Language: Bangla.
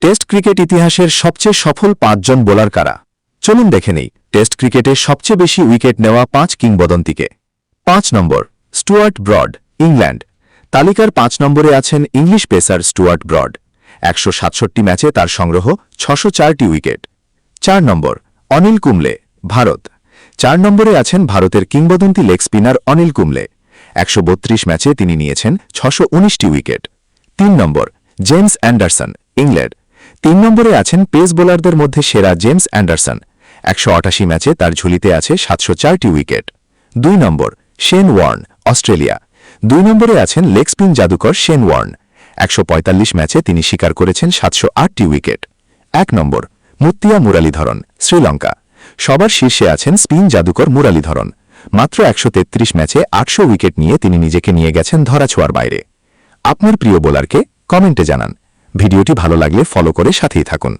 টেস্ট ক্রিকেট ইতিহাসের সবচেয়ে সফল ৫ জন বোলার কারা? চলুন দেখে নেই টেস্ট ক্রিকেটে সবচেয়ে বেশি উইকেট নেওয়া ৫ কিংবদন্তিকে। ৫ নম্বর, স্টুয়ার্ট ব্রড, ইংল্যান্ড। তালিকার ৫ নম্বরে আছেন ইংলিশ পেসার স্টুয়ার্ট ব্রড। ১৬৭ ম্যাচে তার সংগ্রহ ৬০৪টি উইকেট। ৪ নম্বর, অনিল কুম্বলে, ভারত। ৪ নম্বরে আছেন ভারতের কিংবদন্তি লেগ স্পিনার অনিল কুম্বলে। ১৩২ ম্যাচে তিনি নিয়েছেন ৬১৯টি উইকেট। ৩ নম্বর, জেমস অ্যান্ডারসন, ইংল্যান্ড। ৩ নম্বরে আছেন পেস বোলারদের মধ্যে সেরা জেমস অ্যান্ডারসন। ১৮৮ ম্যাচে তার ঝুলিতে আছে ৭০৪টি উইকেট। ২ নম্বর, শেন ওয়ার্ন, অস্ট্রেলিয়া। ২ নম্বরে আছেন লেগ স্পিন জাদুকর শেন ওয়ার্ন। ১৪৫ ম্যাচে তিনি শিকার করেছেন ৭০৮টি উইকেট। ১ নম্বর, মুত্তিয়া মুরালীধরন, শ্রীলঙ্কা। সবার শীর্ষে আছেন স্পিন জাদুকর মুরালীধরন। মাত্র ১৩৩ ম্যাচে ৮০০ উইকেট নিয়ে তিনি নিজেকে নিয়ে গেছেন ধরাছোঁয়ার বাইরে। আপনার প্রিয় বোলারকে কমেন্টে জানান। ভিডিওটি ভালো লাগলে ফলো করে সাথেই থাকুন।